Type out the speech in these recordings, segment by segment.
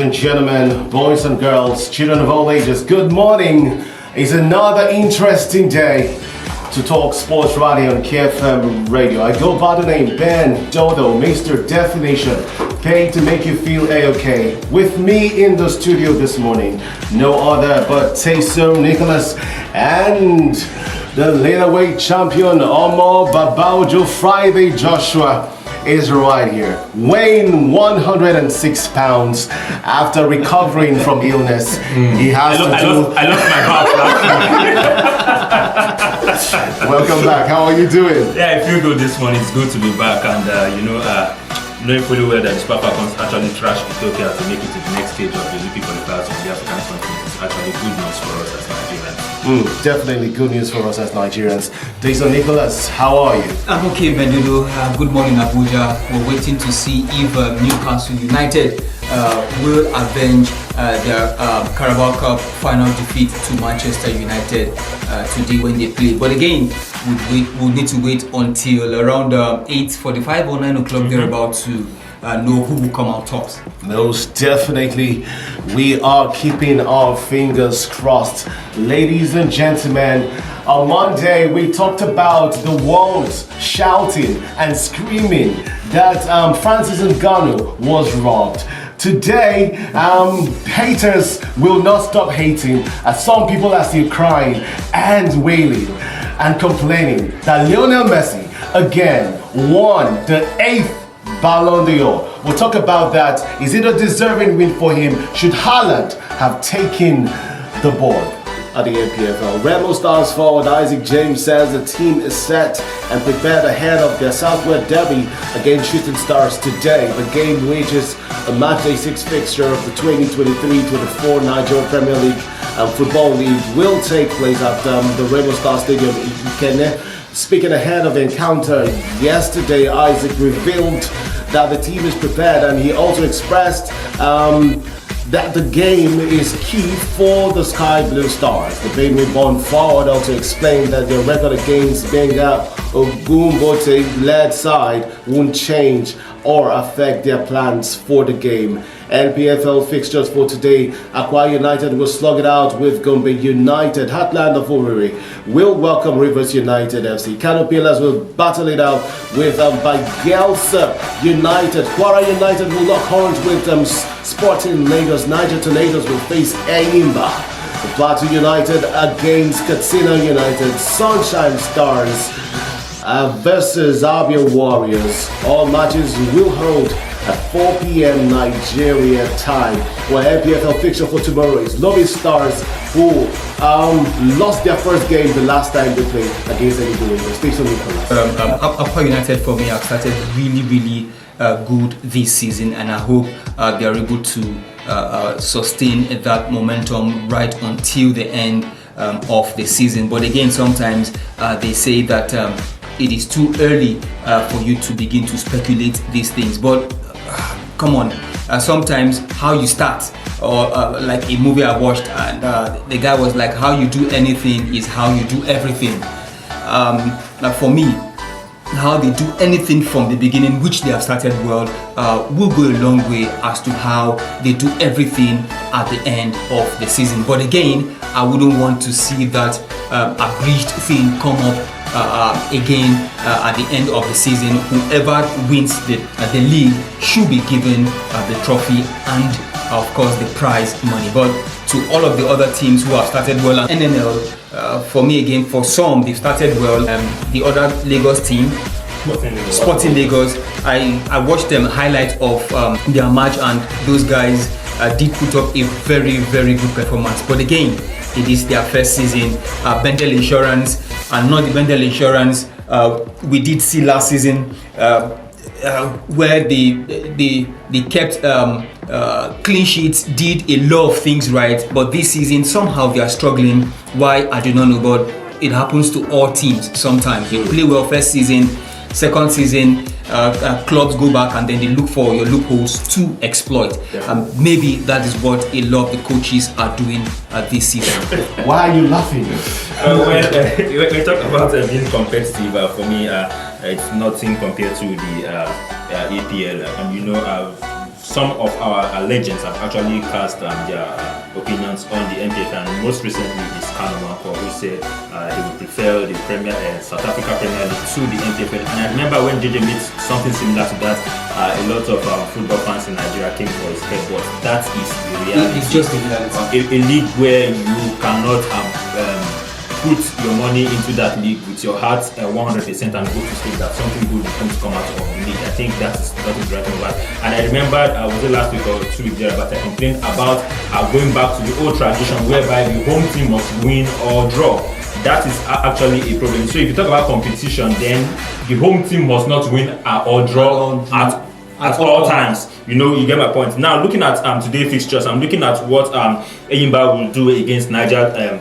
and gentlemen, boys and girls, children of all ages, good morning. It's another interesting day to talk sports radio on KFM Radio. I go by the name Ben Dodo, Mr. Definition, paid to make you feel A-OK. With me in the studio this morning, no other but Taysom Nicholas and the middleweight champion Omo Babaujo Friday Joshua is right here, weighing 106 pounds after recovering from illness. He has I lost my back. Welcome back. How are you doing? Yeah, I feel good this morning. It's good to be back, and knowing fully well that this Papa can actually trash Ethiopia to make it to the next stage of the Olympic qualifiers of the African continent is actually good news for us as Nigerians. Definitely good news for us as Nigerians. Jason Nicholas, how are you? I'm okay, Bendudo. Good morning, Abuja. We're waiting to see if Newcastle United will avenge their Carabao Cup final defeat to Manchester United today when they play. But again, we'll need to wait until around 8:45 or 9 o'clock thereabout to know who will come out tops. Most definitely, we are keeping our fingers crossed. Ladies and gentlemen, on Monday we talked about the world shouting and screaming that Francis Ngannou was robbed. Today, haters will not stop hating, as some people are still crying and wailing and complaining that Lionel Messi again won the 8th Balon De Oro. We'll talk about that. Is it a deserving win for him? Should Haaland have taken the ball at the NPFL? Remo Stars forward Isaac James says the team is set and prepared ahead of their Southwest Derby against Shooting Stars today. The game wages a matchday 6 fixture of the 2023-24 Nigeria Premier League and Football League will take place at the Remo Stars Stadium in Ikenne. Speaking ahead of the encounter yesterday, Isaac revealed that the team is prepared, and he also expressed that the game is key for the Sky Blue Stars. The Benue-born forward also explained that their record against Benga Ogumbote-led side won't change or affect their plans for the game. NPFL fixtures for today: Akwa United will slug it out with Gombe United. Heartland of Owerri will welcome Rivers United FC. Kano Pillars will battle it out with Bayelsa United. Kwara United will lock horns with Sporting Lagos. Niger Tornadoes will face Enyimba. The Plateau United against Katsina United. Sunshine Stars versus Abia Warriors. All matches will hold at 4 p.m. Nigeria time. Well, NPFL fixture for tomorrow is Lobby Stars, who lost their first game the last time they played against Enugu Rangers. Taysom Nicholas. Akwa United for me have started really good this season, and I hope they are able to sustain that momentum right until the end of the season. But again, sometimes they say that it is too early for you to begin to speculate these things. But come on, sometimes how you start, or like a movie I watched, and the guy was like, how you do anything is how you do everything. For me, how they do anything from the beginning, which they have started well, will go a long way as to how they do everything at the end of the season. But again, I wouldn't want to see that abridged thing come up again at the end of the season. Whoever wins the league should be given the trophy and of course the prize money. But to all of the other teams who have started well, and NNL, for me again, for some they've started well. The other Lagos team, Sporting Lagos, I watched them highlight of their match, and those guys did put up a very good performance. But again, it is their first season. Bendel Insurance, and not the Bendel Insurance we did see last season, where they kept clean sheets, did a lot of things right. But this season somehow they are struggling. Why? I do not know, but it happens to all teams. Sometimes you play well first season, second season, clubs go back and then they look for your loopholes to exploit. Maybe that is what a lot of the coaches are doing this season. Why are you laughing? When we talk about being competitive, for me, it's nothing compared to the APL. And I've some of our legends have actually cast their opinions on the NPFL, and most recently is Kanu Wankwo, who said he would prefer the South Africa Premier League to the NPFL. And I remember when JJ made something similar to that, a lot of football fans in Nigeria came for his head, but that is the reality. It's just the reality. A league where you cannot put your money into that league with your heart 100% and go to sleep that something good is going to come out of the league. I think that is right about. And I remember, was it last week or 2 weeks there, but I complained about going back to the old tradition whereby the home team must win or draw. That is actually a problem. So if you talk about competition, then the home team must not win or draw at all times. You know, you get my point. Now, looking at today's fixtures, I'm looking at what Enyimba will do against Niger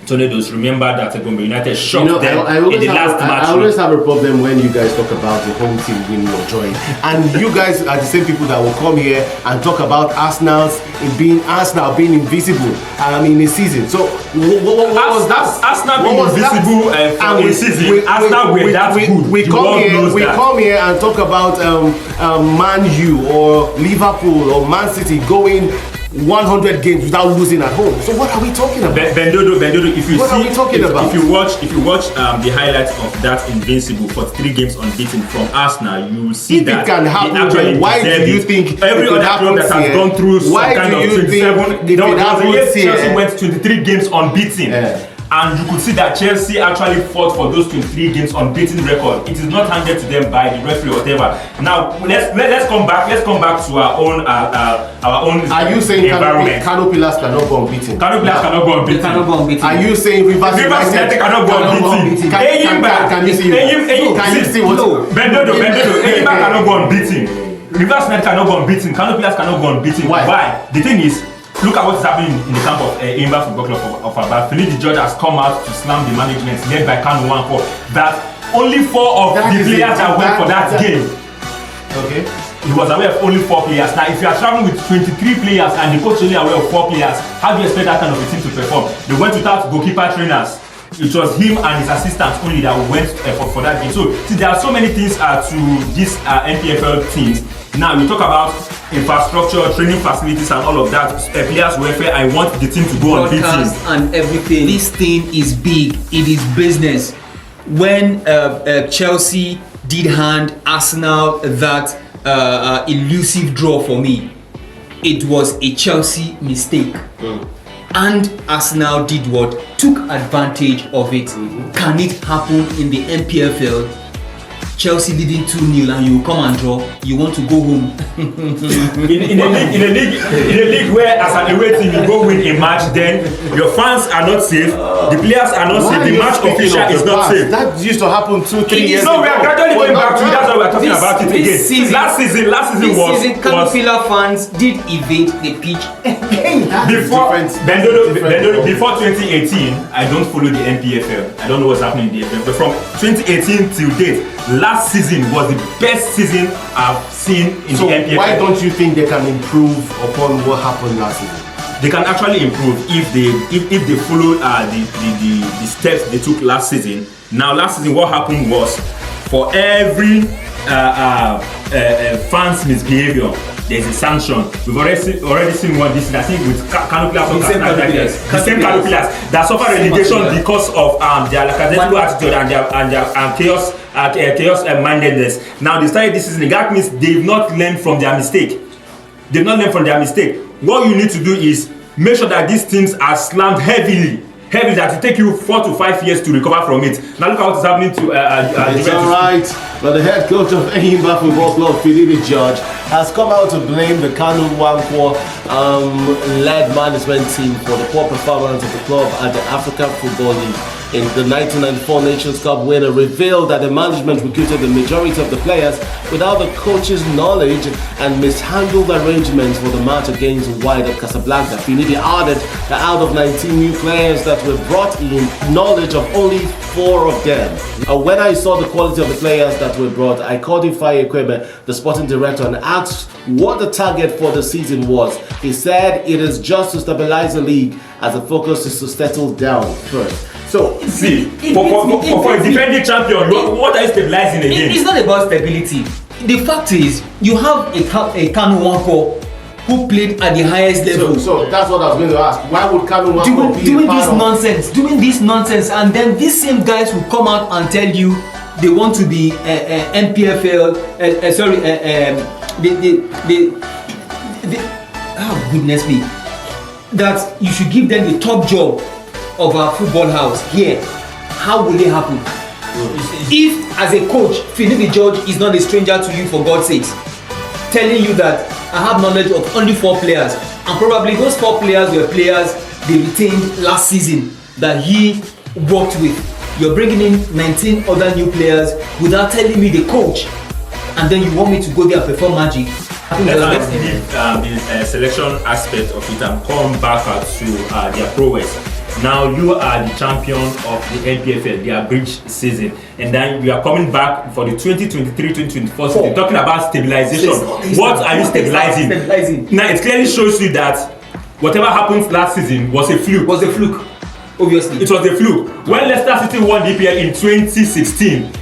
Tornadoes. Remember that Gombe United shocked them in the last match. I always have a problem when you guys talk about the home team winning or drawing, and you guys are the same people that will come here and talk about Arsenal being invisible. I mean, in season. So what was that? Arsenal being invisible for a season. Arsenal were that good. We come here and talk about Man U or Liverpool or Man City going 100 games without losing at home. So what are we talking about? Bendodo, if you what are we talking about? If you watch the highlights of that invincible for 3 games unbeaten from Arsenal, you will see that it can happen. Why do you think every other club that has gone through some kind of 27? Chelsea went 23 games unbeaten. Yeah. And you could see that Chelsea actually fought for those 23 games unbeaten record. It is not handed to them by the referee or whatever. Now let's come back to our own Are you saying Kano Pillars cannot go unbeaten? Kano Pillars cannot go unbeaten. Are you saying Rivers United cannot go unbeaten? Can you see what? Bendodo, Enyimba cannot go unbeaten. Rivers United cannot go unbeaten. Kano Pillars cannot go unbeaten. Why? The thing is, look at what's happening in the camp of Enyimba Football Club of Aba. Finidi George has come out to slam the management led by Kanu Wankwo that only 4 of the players that went for that game. Okay. He was aware of only 4 players. Now, if you are traveling with 23 players and the coach only aware of 4 players, how do you expect that kind of a team to perform? They went without goalkeeper trainers. It was him and his assistants only that went for that game. So, see, there are so many things to these NPFL teams. Now, you talk about infrastructure, training facilities, and all of that. Players' welfare. I want the team to go unbeaten and everything. This thing is big. It is business. When Chelsea did hand Arsenal that elusive draw for me, it was a Chelsea mistake. And Arsenal did what? Took advantage of it. Can it happen in the NPFL? Chelsea leading 2-0 and you come and draw, you want to go home. in a league where as an away team you go win a match, then your fans are not safe, the players are not safe, the match official is not safe. That used to happen 2-3 years ago. No, we are gradually going back to it. That's why we are talking about it again. Last season Kano Pillars fans did evade the pitch again. Before 2018, I don't follow the NPFL. I don't know what's happening in the FL. But from 2018 till date, last season was the best season I've seen in the NPFL. Why don't you think they can improve upon what happened last season? They can actually improve if they follow the steps they took last season. Now, last season, what happened was for every fans misbehavior, there's a sanction. We've already seen one this season. I think with Kano Pillars or the same Kano Pillars that suffer relegation because of their lackadaisical attitude and their chaos mindedness. Now they started this season. That means they've not learned from their mistake. What you need to do is make sure that these teams are slammed heavily, that it take you 4 to 5 years to recover from it. Now look at what is happening to it's alright, but the head coach of Enyimba Football Club, Finidi George, has come out to blame the Kanu Wankwo led management team for the poor performance of the club at the African Football League. In the 1994 Nations Cup winner revealed that the management recruited the majority of the players without the coach's knowledge and mishandled arrangements for the match against Wydad Casablanca. Finidi added that out of 19 new players that were brought in, knowledge of only 4 of them. When I saw the quality of the players that were brought, I called Ifeanyi Ekweme, the sporting director, and asked what the target for the season was. He said it is just to stabilize the league as the focus is to settle down first. So, see, for a defending champion, what are you stabilizing again? It's not about stability. the fact is, you have a Kanu Nwankwo who played at the highest level. So that's what I was going to ask. Why would Kanu Nwankwo be doing this nonsense, and then these same guys will come out and tell you they want to be NPFL. Oh goodness me, that you should give them the top job of our football house here. How will it happen? If as a coach, Finidi George is not a stranger to you, for God's sakes, telling you that I have knowledge of only 4 players, and probably those 4 players were players they retained last season that he worked with. You're bringing in 19 other new players without telling me the coach, and then you want me to go there and perform magic. Let's leave the selection aspect of it and come back to their prowess. Now you are the champion of the NPFL, their bridge season, and then you are coming back for the 2023-2024 season, talking about stabilization. What are you stabilizing? Now it clearly shows you that whatever happened last season was a fluke. Obviously. It was a fluke. When Leicester City won the EPL in 2016,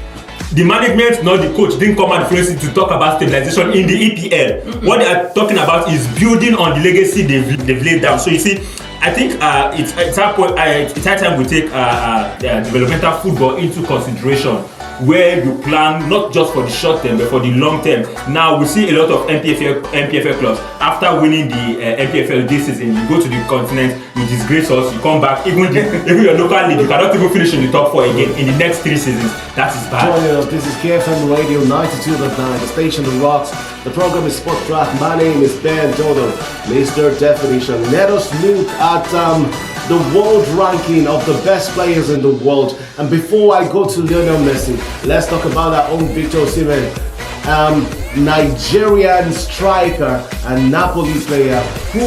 the management nor the coach didn't come out to talk about stabilization in the EPL. Mm-hmm. What they are talking about is building on the legacy they've laid down. So you see, I think it's high time we take developmental football into consideration, where you plan not just for the short term but for the long term. Now we see a lot of NPFL clubs after winning the NPFL this season, you go to the continent, you disgrace us, you come back, even your local league, you cannot even finish in the top 4 again in the next 3 seasons. That is bad. Joining us, this is KFM Radio 92.9, the station that rocks. The program is Sport Draft. My name is Ben Dodo, Mr. Definition. Let us look at the world ranking of the best players in the world. And before I go to Lionel Messi, let's talk about our own Victor Osimhen, Nigerian striker and Napoli player who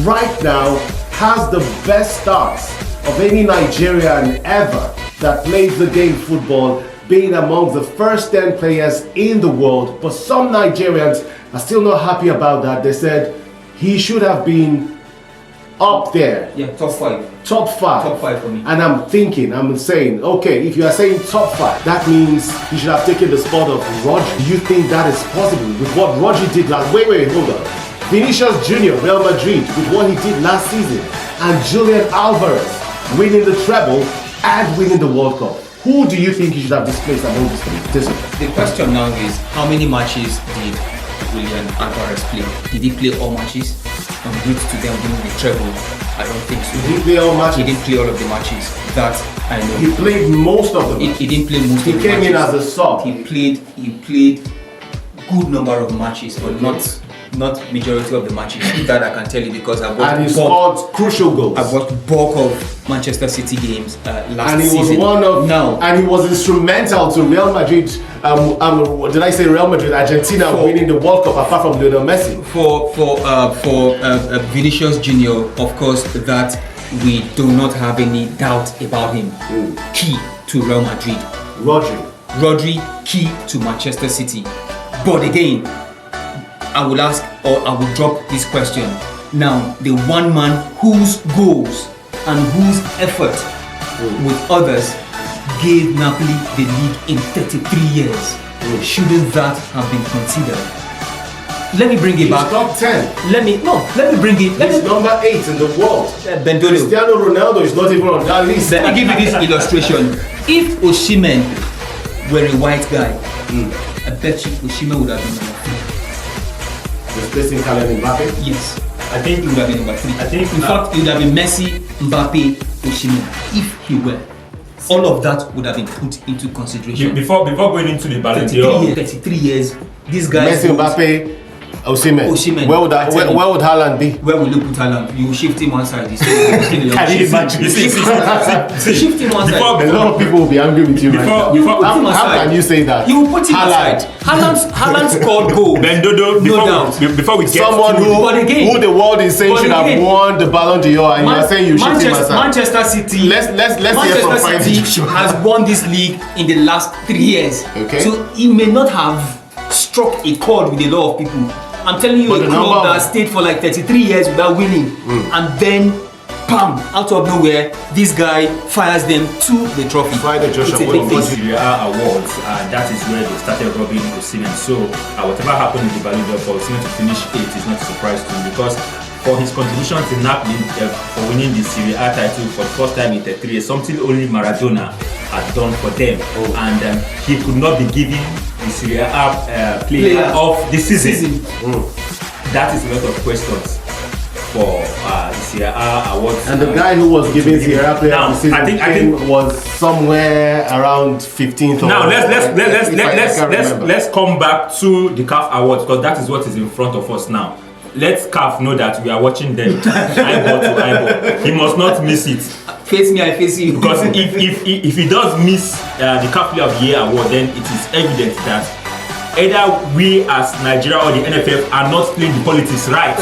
right now has the best stats of any Nigerian ever that plays the game football, being among the first 10 players in the world. But some Nigerians are still not happy about that. They said he should have been up there. Yeah, top 5. Top 5. Top 5 for me. And I'm saying, okay, if you are saying top 5, that means he should have taken the spot of Rodri. Do you think that is possible with what Rodri did last? Wait, hold on. Vinicius Junior, Real Madrid, with what he did last season, and Julian Alvarez winning the treble and winning the World Cup. Who do you think he should have displaced among these three? The question now is, how many matches did Julian Alvarez play? Did he play all matches? En route to them winning the treble? I don't think so. He didn't play all matches? He didn't play all of the matches. That I know. He played most of them. He didn't play most of the matches. He came in as a sub. He played good number of matches, but not majority of the matches. That I can tell you, because I've watched. And he scored crucial goals. I've watched bulk of Manchester City games last season. And he was and he was instrumental to Real Madrid. Did I say Real Madrid? Argentina winning the World Cup, apart from Lionel Messi. For Vinicius Junior, of course, that we do not have any doubt about him. Key to Real Madrid. Rodri, key to Manchester City. But again, I will ask, or I will drop this question. Now, the one man whose goals and whose effort with others gave Napoli the league in 33 years. Shouldn't that have been considered? Let me bring it back. Top 10. Let me bring it. He's number 8 in the world. Cristiano Ronaldo is not even on that list. Let me give you this illustration. If Osimhen were a white guy, I bet you Osimhen would have been number 3. Displacing Kylian Mbappe? Yes. I think he would have been number 3. In fact, it would have been Messi, Mbappe, Osimhen, if he were. All of that would have been put into consideration. Before going into the Balon De Oro. 33 years, these guys. Messi, Mbappe, Osimhen. Where would Haaland be? Where will you put Haaland? You shift him one side. Can you imagine? Shift him one side. A lot of people will be angry with you right now. How can you say that? You will put him aside. Haaland scored goals. Bendodo, before we get someone who the world is saying should have won the Ballon de Oro, and you are saying you shift him aside. Manchester City. Let's hear from City has won this league in the last 3 years. Okay. So he may not have struck a chord with a lot of people. I'm telling you, a club that stayed for like 33 years without winning, and then Pam, out of nowhere, this guy fires them to the trophy. Friday Joshua, It's a what big was thing. Serie A awards, and that is where they started robbing Osimhen. So whatever happened in the Balon d'Or for Osimhen to finish 8th is not a surprise to me, because for his contribution to Napoli for winning the Serie A title for the first time in 33 years, something only Maradona had done for them, and he could not be given the Serie A player of the season. That is a lot of questions for the Serie A awards. And the guy who was giving Serie A player Now, of the season I think was somewhere around 15th. now let's let's come back to the CAF awards, because that is what is in front of us now. Let CAF know that we are watching them eyeball to eyeball. He must not miss it, Face me, I face you. because if he does miss the CAF Player of the Year award, then it is evident that either we as Nigeria or the NFF are not playing the politics right,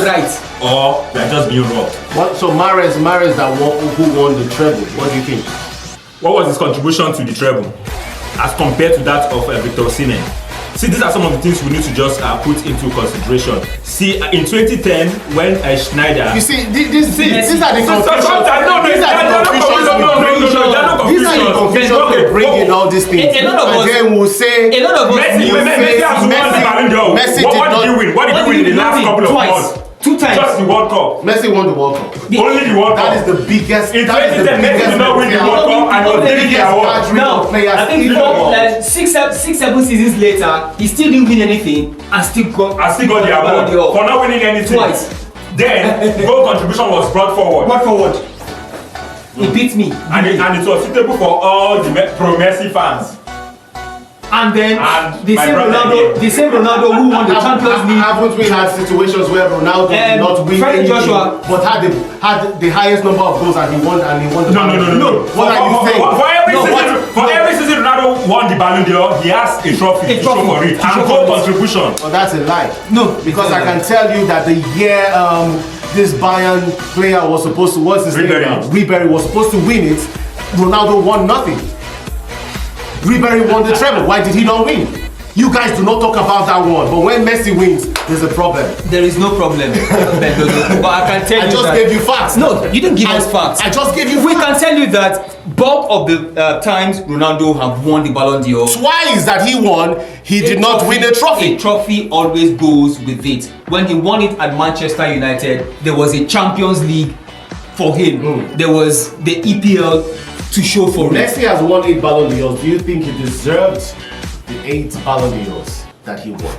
or we are just being robbed. So Mahrez who won the treble? What do you think? What was his contribution to the treble as compared to that of Victor Osimhen? See, these are some of the things we need to just put into consideration. See, in 2010, when Schneider... You see, these are the confusions they bring in all these things. A lot of us, again, we'll say... A lot of us... Messi what did you win? What did you win in the last couple of months? 2 times. Just the World Cup. Messi won the World Cup. Only the World Cup. That is the biggest... In 2010, Messi did not win the World Cup and was taking the award. Now, I think like 6-7 seasons later, he still didn't win anything and still got the award for not winning anything. Twice. Then, the goal contribution was brought forward. He beat me. And it was suitable for all the pro-Messi fans. And then the same Ronaldo who won the Champions League. Haven't we had situations where Ronaldo did not win anything, but had the highest number of goals and he won the No. What are you saying? For every season Ronaldo won the Balon d'Or, he has a trophy to show for it and goal contribution. Well, that's a lie. No, because I can tell you that the year this Bayern player was supposed to, what's his name? Ribery was supposed to win it. Ronaldo won nothing. Ribery won the treble. Why did he not win? You guys do not talk about that one, but when Messi wins, there's a problem. There is no problem. But I can tell you I just gave you facts. No, you didn't give us facts. I just gave you We facts. can tell you that bulk of the times Ronaldo have won the Balon d'Or. Twice that he won, he did not win a trophy. A trophy always goes with it. When he won it at Manchester United, there was a Champions League for him. There was the EPL to show for it. Messi has won 8 Balon d'Ors. Do you think he deserved the 8 Balon d'Ors that he won?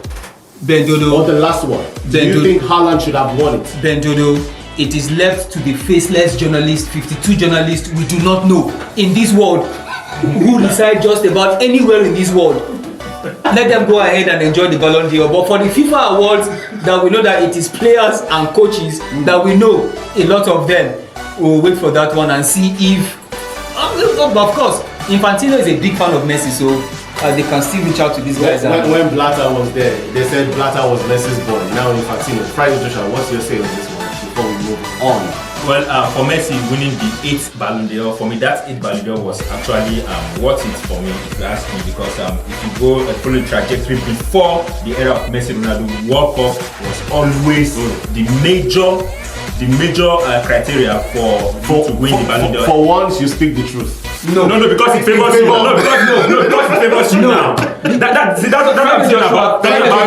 Ben Dodo. Or the last one? Do you think Haaland should have won it? Ben Dodo, it is left to the faceless journalists, 52 journalists we do not know in this world who decide just about anywhere in this world. Let them go ahead and enjoy the Balon d'Or. But for the FIFA awards, that we know that it is players and coaches that we know, a lot of them will wait for that one and see if. Of course, Infantino is a big fan of Messi, so they can still reach out to these guys. When Blatter was there, they said Blatter was Messi's boy. Now Infantino. Friday Joshua, what's your say on this one before we move on? Well, for Messi winning the 8th Balon d'Or, for me that 8th Balon d'Or was actually worth it for me, if you ask me, because if you go follow the trajectory before the era of Messi, Ronaldo, World Cup was always the major criteria for to win the Balon d'Or. For once, you speak the truth. No, because it favors you. No, because it favors you now. That's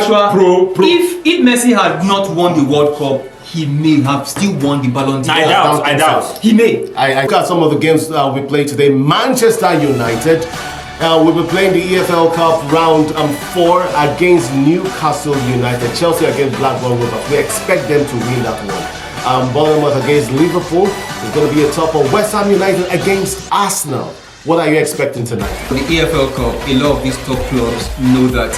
about pro. If Messi had not won the World Cup, he may have still won the Balon d'Or. I doubt. He may. I got some of the games we played today. Manchester United will be playing the EFL Cup round 4 against Newcastle United. Chelsea against Blackburn Rovers. We expect them to win that one. Bournemouth against Liverpool. It's going to be a top of West Ham United against Arsenal. What are you expecting tonight? For the EFL Cup, a lot of these top clubs know that,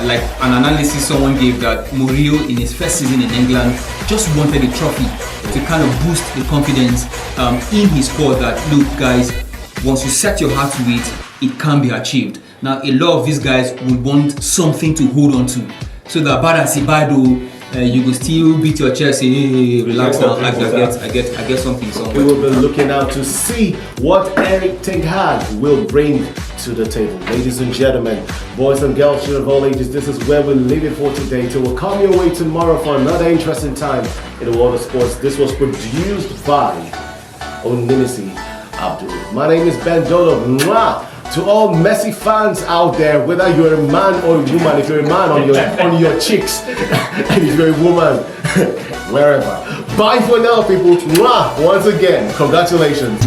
like an analysis someone gave, that Mourinho in his first season in England just wanted a trophy to kind of boost the confidence in his squad that, look guys, once you set your heart to it, it can be achieved. Now, a lot of these guys will want something to hold on to, so that Badasibado, you will still beat your chest, say, hey, relax now, I get something somewhere. We will be looking out to see what Eric Ten Hag will bring to the table. Ladies and gentlemen, boys and girls, children of all ages, this is where we leave it for today. So we'll come your way tomorrow for another interesting time in the world of sports. This was produced by Onimisi Abdul. My name is Ben Dolo. Mwah! To all Messi fans out there, whether you're a man or a woman, if you're a man on your cheeks, and if you're a woman, wherever. Bye for now, people. Mwah! Once again, congratulations.